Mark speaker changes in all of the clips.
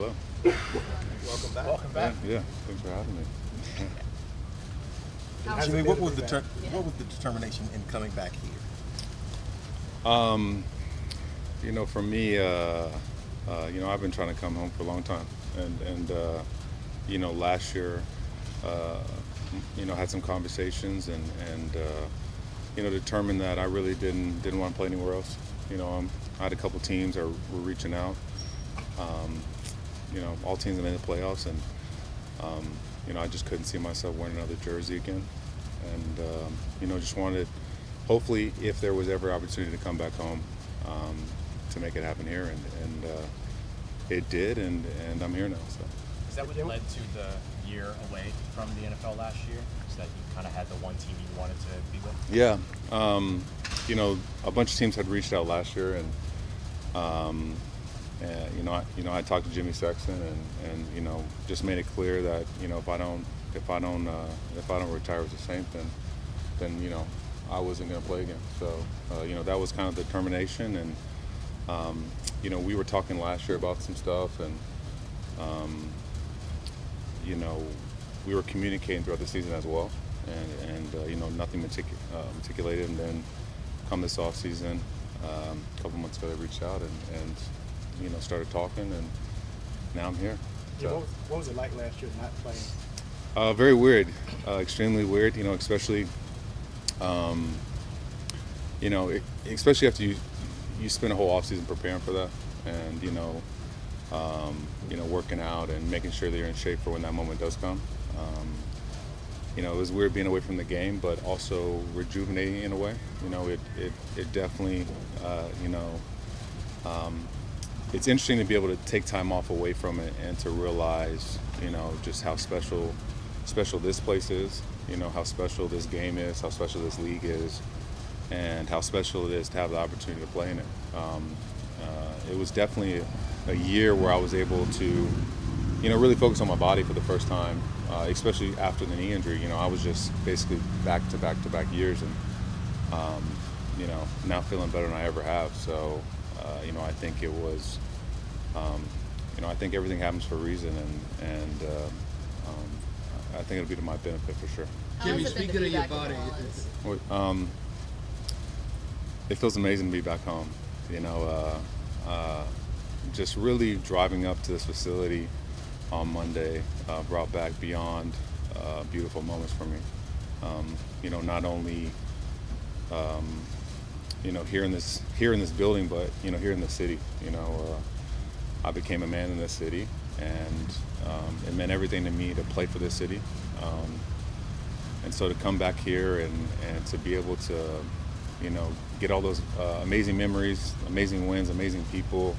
Speaker 1: Hello.
Speaker 2: Welcome back.
Speaker 3: Welcome back.
Speaker 1: Yeah, thanks for having me.
Speaker 3: Jimmy, what was the determination in coming back here?
Speaker 1: For me, I've been trying to come home for a long time, and last year, had some conversations and determined that I really didn't want to play anywhere else. I had a couple teams that were reaching out. All teams that made the playoffs, and I just couldn't see myself wearing another jersey again, and just wanted, hopefully, if there was ever opportunity to come back home, to make it happen here, and it did, and I'm here now. So.
Speaker 2: Is that what led to the year away from the NFL last year? Is that you kind of had the one team you wanted to be with?
Speaker 1: Yeah, a bunch of teams had reached out last year, and I talked to Jimmy Sexton, and just made it clear that if I don't retire as a Saint, then I wasn't going to play again. So that was kind of the determination, and we were talking last year about some stuff, and we were communicating throughout the season as well, and nothing articulated, and then come this off season, a couple months ago they reached out and started talking, and now I'm here.
Speaker 3: Yeah,
Speaker 1: So.
Speaker 3: what was it like last year not playing?
Speaker 1: Very weird, extremely weird. Especially, especially after you spend a whole off season preparing for that, and working out and making sure that you're in shape for when that moment does come. It was weird being away from the game, but also rejuvenating in a way. It definitely, it's interesting to be able to take time off away from it and to realize, just how special this place is, how special this game is, how special this league is, and how special it is to have the opportunity to play in it. It was definitely a year where I was able to, really focus on my body for the first time, especially after the knee injury. I was just basically back to back years, and now feeling better than I ever have. So. I think it was, I think everything happens for a reason, and I think it'll be to my benefit for sure.
Speaker 4: Jimmy, speaking of your body,
Speaker 1: It feels amazing to be back home. Just really driving up to this facility on Monday brought back beyond beautiful moments for me. Not only here in this building, but here in the city. I became a man in this city, and it meant everything to me to play for this city. And so to come back here and to be able to, get all those amazing memories, amazing wins, amazing people,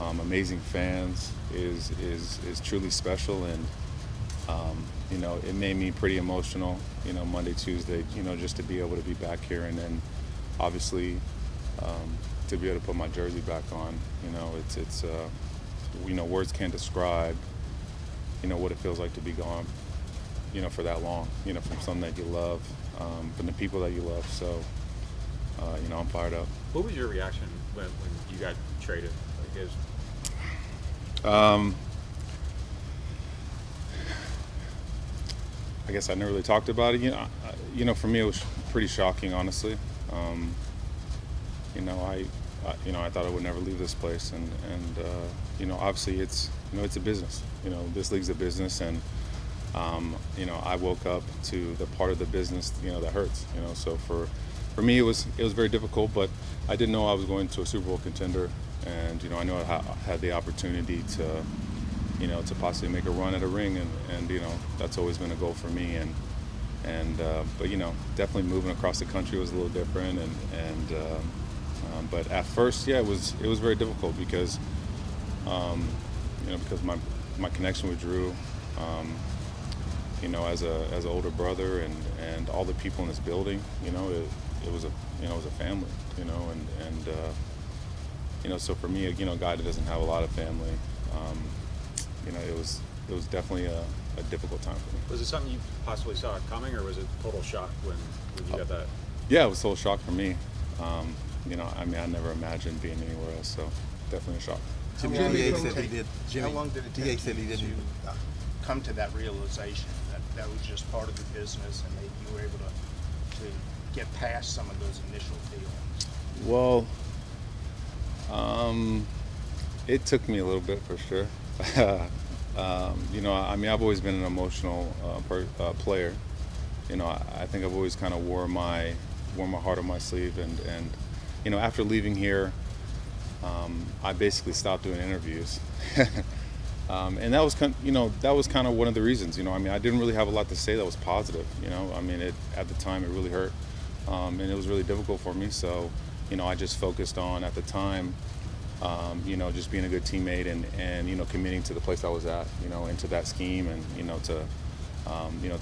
Speaker 1: amazing fans is truly special, and it made me pretty emotional. Monday, Tuesday, just to be able to be back here, and then obviously to be able to put my jersey back on. It's words can't describe what it feels like to be gone for that long, from something that you love, from the people that you love. So I'm fired up.
Speaker 5: What was your reaction when you got traded?
Speaker 1: I guess I never really talked about it. For me it was pretty shocking, honestly. I thought I would never leave this place, and obviously it's a business. This league's a business, and I woke up to the part of the business that hurts. So for me it was very difficult, but I didn't know I was going to a Super Bowl contender, and I know I had the opportunity to to possibly make a run at a ring, and that's always been a goal for me, but definitely moving across the country was a little different, but at first, it was very difficult because because my connection with Drew, as an older brother, and all the people in this building, it was a family, so for me, a guy that doesn't have a lot of family, it was definitely a difficult time for me.
Speaker 5: Was it something you possibly saw coming, or was it total shock when you got that?
Speaker 1: Yeah, it was a total shock for me. I never imagined being anywhere else, so definitely a shock.
Speaker 3: Jimmy
Speaker 4: long
Speaker 3: DA
Speaker 4: did it
Speaker 3: said he
Speaker 4: take-
Speaker 3: did.
Speaker 4: How
Speaker 3: Jimmy
Speaker 4: long did it
Speaker 3: DA
Speaker 4: take
Speaker 3: said he
Speaker 4: you
Speaker 3: didn't.
Speaker 4: to come to that realization that that was just part of the business and that you were able to get past some of those initial feelings?
Speaker 1: Well, it took me a little bit for sure. You know, I mean, I've always been an emotional player. You know, I think I've always kind of wore my heart on my sleeve, and you know, after leaving here, I basically stopped doing interviews. And that was that was kind of one of the reasons. You know, I mean, I didn't really have a lot to say that was positive. You know, I mean, at the time it really hurt, and it was really difficult for me. So, you know, I just focused on at the time, you know, just being a good teammate and you know, committing to the place I was at. You know, into that scheme, and you know, to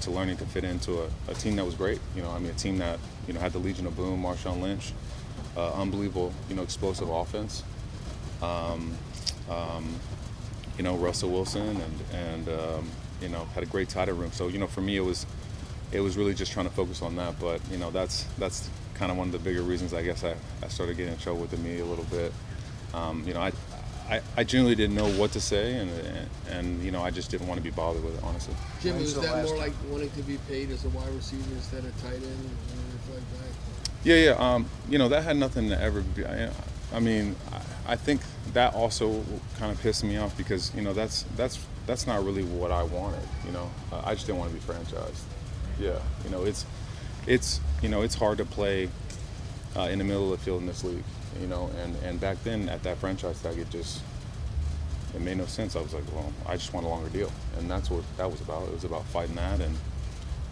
Speaker 1: learning to fit into a team that was great. You know, I mean, a team that, you know, had the Legion of Boom, Marshawn Lynch, unbelievable, you know, explosive offense. You know, Russell Wilson, and you know, had a great tight end room. So, you know, for me, it was really just trying to focus on that. But, you know, that's kind of one of the bigger reasons, I guess, I started getting in trouble with the media a little bit. You know, I genuinely didn't know what to say, and you know, I just didn't want to be bothered with it, honestly.
Speaker 6: Jimmy,
Speaker 4: When's
Speaker 6: is
Speaker 4: the
Speaker 6: that
Speaker 4: last
Speaker 6: more
Speaker 4: time?
Speaker 6: like wanting to be paid as a wide receiver instead of tight end or anything like that?
Speaker 1: Yeah. You know, that had nothing to ever be. I mean, I think that also kind of pissed me off because, you know, that's not really what I wanted. You know, I just didn't want to be franchised. Yeah. You know, it's you know, it's hard to play in the middle of the field in this league. You know, and back then at that franchise tag, it made no sense. I was like, well, I just want a longer deal, and that's what that was about. It was about fighting that, and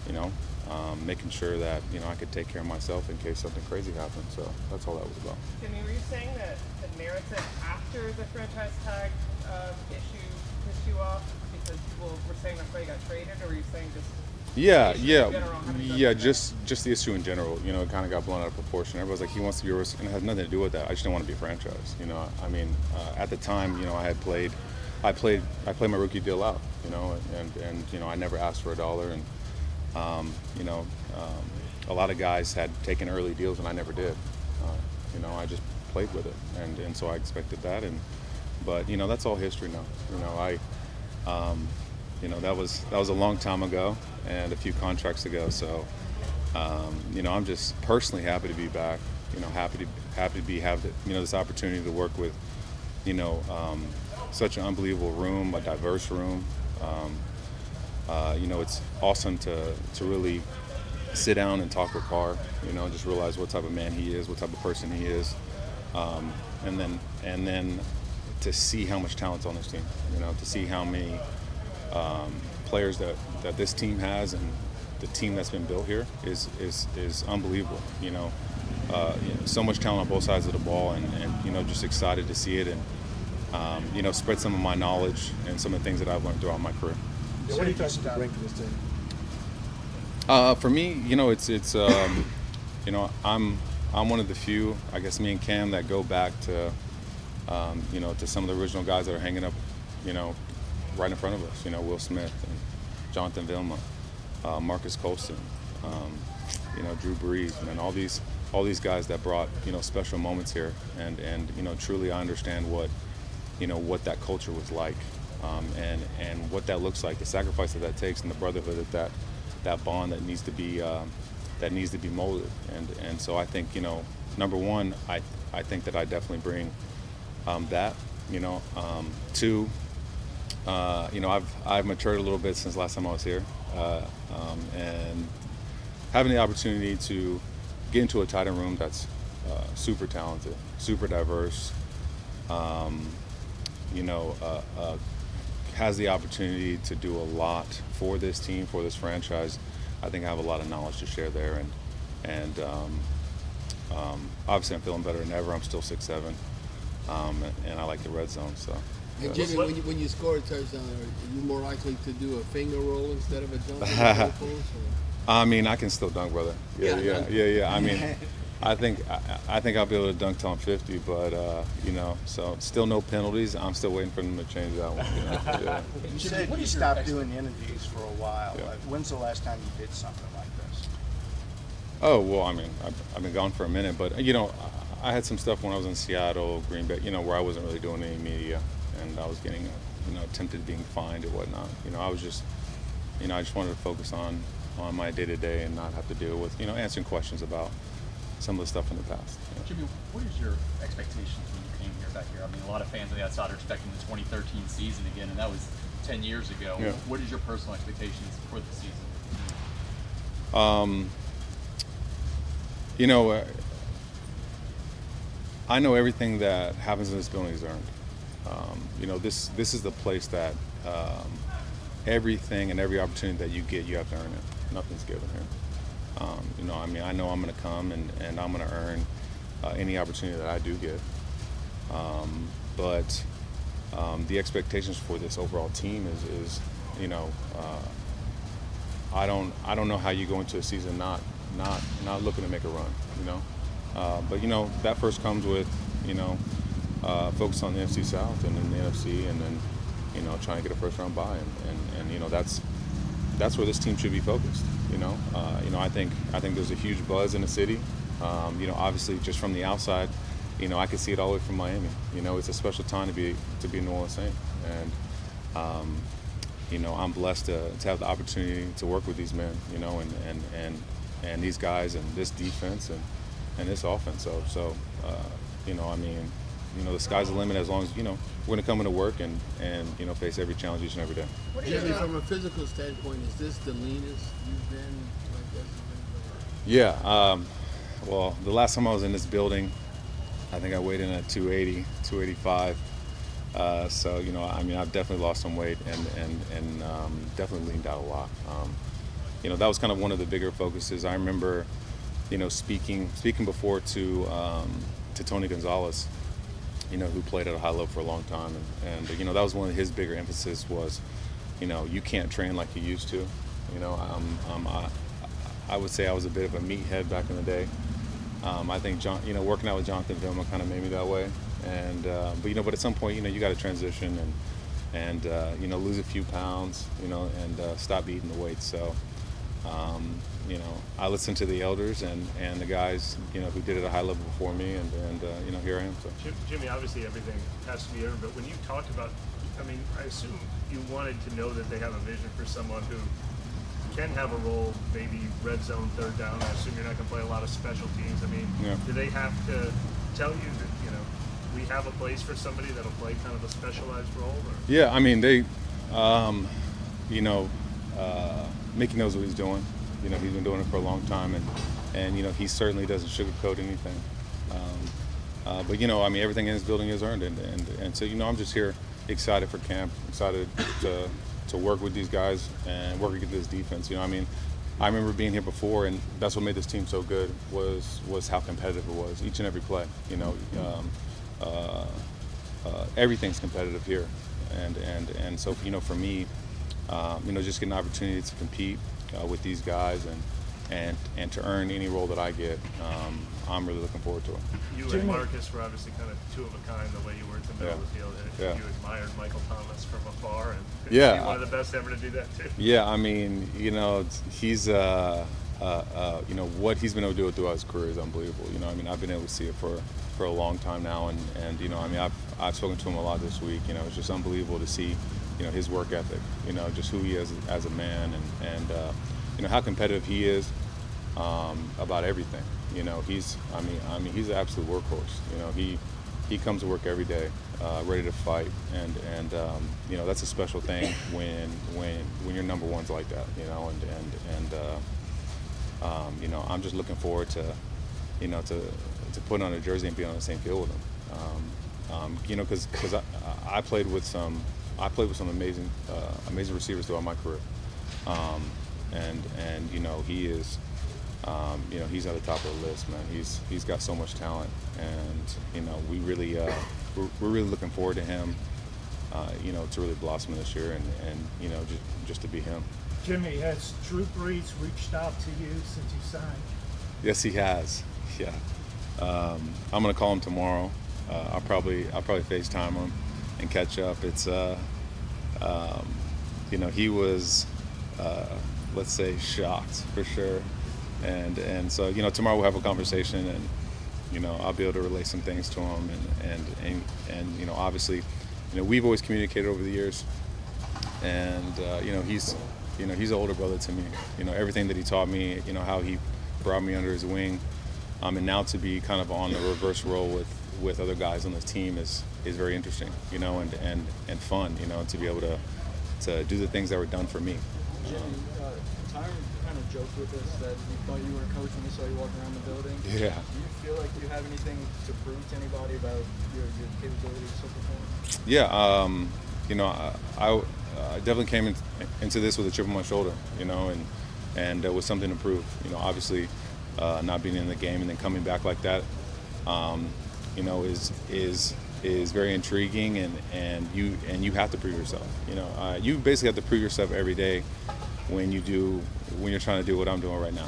Speaker 1: you know, making sure that, you know, I could take care of myself in case something crazy happened. So that's all that was about.
Speaker 7: Jimmy, were you saying that the narrative after the franchise tag issue pissed you off because people were saying that's why you got traded, or were you saying just
Speaker 1: Yeah,
Speaker 7: the issue
Speaker 1: yeah,
Speaker 7: in general, having done
Speaker 1: yeah.
Speaker 7: that?
Speaker 1: Just the issue in general. You know, it kind of got blown out of proportion. Everybody's like, he wants to be yours, and it has nothing to do with that. I just didn't want to be franchised. You know, I mean, at the time, you know, I played my rookie deal out. You know, and you know, I never asked for $1, and you know, a lot of guys had taken early deals, and I never did. You know, I just played with it, and so I expected that, but you know, that's all history now. You know, you know, that was a long time ago and a few contracts ago. So, you know, I'm just personally happy to be back. You know, happy to have you know, this opportunity to work with, you know, such an unbelievable room, a diverse room. You know, it's awesome to really sit down and talk with Carr. You know, just realize what type of man he is, what type of person he is, and then to see how much talent's on this team. You know, to see how many players that this team has, and the team that's been built here is unbelievable. You know, so much talent on both sides of the ball, and you know, just excited to see it, and you know, spread some of my knowledge and some of the things that I've learned throughout my career.
Speaker 3: What do you think you bring to this team?
Speaker 1: For me, you know, it's you know, I'm one of the few, I guess, me and Cam, that go back to you know, to some of the original guys that are hanging up, you know, right in front of us. You know, Will Smith and Jonathan Vilma, Marcus Colston, you know, Drew Brees, and all these guys that brought, you know, special moments here, and you know, truly I understand what, you know, what that culture was like, and what that looks like, the sacrifice that takes, and the brotherhood that bond that needs to be molded, and so I think, you know, number one, I think that I definitely bring that, you know. Two, you know, I've matured a little bit since last time I was here, and having the opportunity to get into a tight end room that's super talented, super diverse, you know, has the opportunity to do a lot for this team, for this franchise. I think I have a lot of knowledge to share there, and obviously I'm feeling better than ever. I'm still 6'7", and I like the red zone. So.
Speaker 6: And Jimmy, when you score a touchdown, are you more likely to do a finger roll instead of a dunk?
Speaker 1: I mean, I can still dunk, brother. Yeah. I mean, I think I'll be able to dunk till I'm 50, but you know, so still no penalties. I'm still waiting for them to change that one. You know? Yeah.
Speaker 4: You said you stopped doing interviews for a while.
Speaker 1: Yeah.
Speaker 4: When's the last time you did something like this?
Speaker 1: Oh well, I mean, I've been gone for a minute, but you know, I had some stuff when I was in Seattle, Green Bay, you know, where I wasn't really doing any media. and I was getting tempted being fined or whatnot. I was just I just wanted to focus on my day-to-day and not have to deal with answering questions about some of the stuff in the past.
Speaker 8: Jimmy, what is your expectations when you came here back here? I mean, a lot of fans on the outside are expecting the 2013 season again, and that was 10 years ago.
Speaker 1: Yeah.
Speaker 8: What is your personal expectations for the season?
Speaker 1: I know everything that happens in this building is earned. This is the place that everything and every opportunity that you get, you have to earn it. Nothing's given here. I know I'm going to come and I'm going to earn any opportunity that I do get. But the expectations for this overall team is I don't know how you go into a season not looking to make a run. But that first comes with focus on the NFC South and then the NFC, and then trying to get a first round bye, and that's where this team should be focused. I think there's a huge buzz in the city. Obviously just from the outside, I can see it all the way from Miami. It's a special time to be a New Orleans Saint, and I'm blessed to have the opportunity to work with these men, and these guys and this defense and this offense. So the sky's the limit as long as we're going to come into work and face every challenge each and every day.
Speaker 6: Jimmy, from a physical standpoint, is this the leanest you've been like this?
Speaker 1: Yeah. Well, the last time I was in this building, I think I weighed in at 280, 285. So I've definitely lost some weight and definitely leaned out a lot. That was kind of one of the bigger focuses. I remember, speaking before to Tony Gonzalez, who played at a high level for a long time, and that was one of his bigger emphasis was, you can't train like you used to. I would say I was a bit of a meathead back in the day. I think working out with Jonathan Vilma kind of made me that way, but at some point, you got to transition and lose a few pounds, and stop eating the weights. So, I listened to the elders and the guys, who did it at a high level before me, and here I am. So.
Speaker 9: Jimmy, obviously everything has to be earned, but when you talked about, I assume you wanted to know that they have a vision for someone who can have a role, maybe red zone, third down. I assume you're not going to play a lot of special teams.
Speaker 1: Yeah.
Speaker 9: Do they have to tell you that, we have a place for somebody that'll play kind of a specialized role? Or?
Speaker 1: Yeah, they, Mickey knows what he's doing. He's been doing it for a long time, and he certainly doesn't sugarcoat anything. But everything in this building is earned, and so I'm just here, excited for camp, excited to work with these guys and work against this defense. I remember being here before, and that's what made this team so good was how competitive it was each and every play. Everything's competitive here, and so for me, just getting an opportunity to compete with these guys and to earn any role that I get, I'm really looking forward to it.
Speaker 9: You and Marcus were obviously kind of two of a kind the way you were at the middle of the field.
Speaker 1: Yeah.
Speaker 9: You admired Michael Thomas from afar, and
Speaker 1: Yeah.
Speaker 9: one of the best ever to do that too.
Speaker 1: Yeah, he's what he's been able to do throughout his career is unbelievable. I've been able to see it for a long time now, and I've spoken to him a lot this week. It's just unbelievable to see his work ethic, just who he is as a man, and how competitive he is about everything. He's an absolute workhorse. He comes to work every day, ready to fight, and that's a special thing when your number one's like that. I'm just looking forward to put on a jersey and be on the same field with him. Because I played with some amazing receivers throughout my career, and he is. He's at the top of the list, man. He's got so much talent, and we're really looking forward to him, to really blossom this year, and just to be him.
Speaker 10: Jimmy, has Drew Brees reached out to you since you signed?
Speaker 1: Yes, he has. Yeah, I'm gonna call him tomorrow. I'll probably FaceTime him and catch up. It's he was let's say shocked for sure. And so tomorrow we'll have a conversation, and I'll be able to relay some things to him, and obviously we've always communicated over the years, and he's an older brother to me. Everything that he taught me, how he brought me under his wing, and now to be kind of on the reverse role with other guys on the team is very interesting, and fun, to be able to do the things that were done for me.
Speaker 11: Jimmy, Tyron kind of joked with us that he thought you were a coach when he saw you walking around the building.
Speaker 1: Yeah.
Speaker 11: Do you feel like you have anything to prove to anybody about your capabilities so far?
Speaker 1: Yeah, I definitely came into this with a chip on my shoulder, and with something to prove. Obviously, not being in the game and then coming back like that, is very intriguing, and you have to prove yourself. You basically have to prove yourself every day when you're trying to do what I'm doing right now.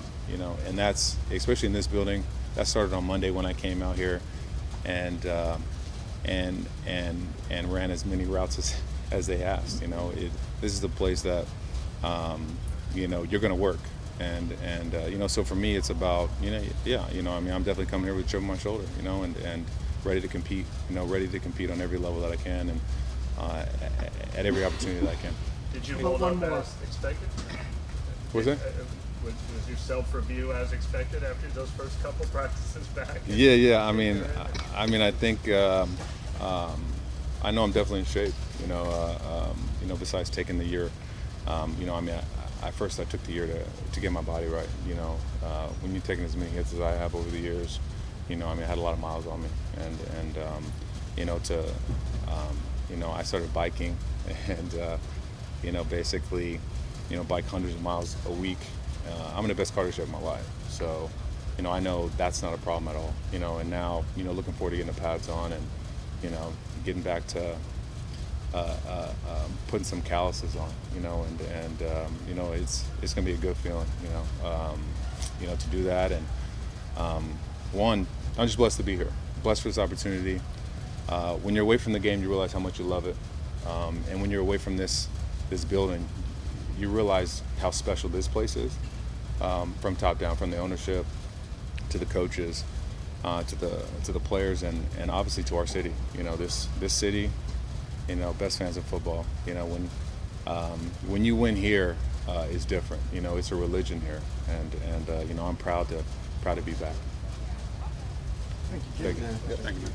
Speaker 1: And that's, especially in this building, that started on Monday when I came out here, and ran as many routes as they asked. This is the place that you're going to work, and so for me it's about I'm definitely coming here with a chip on my shoulder, and ready to compete, ready to compete on every level that I can, and at every opportunity that I can.
Speaker 9: Did you hold up as expected?
Speaker 1: Was that?
Speaker 9: Was your self-review as expected after those first couple practices back?
Speaker 1: Yeah. I mean, I think I know I'm definitely in shape. Besides taking the year, I took the year to get my body right. When you're taking as many hits as I have over the years, I had a lot of miles on me, and I started biking, and basically, bike hundreds of miles a week. I'm in the best cardio shape of my life, so I know that's not a problem at all. And now looking forward to getting the pads on and getting back to putting some calluses on. It's gonna be a good feeling. To do that, and I'm just blessed to be here. Blessed for this opportunity. When you're away from the game, you realize how much you love it, and when you're away from this building, you realize how special this place is, from top down, from the ownership to the coaches, to the players, and obviously to our city. This city, best fans of football. When you win here, is different. It's a religion here, and I'm proud to be back.
Speaker 6: Thank you, Jimmy.
Speaker 1: Thank you.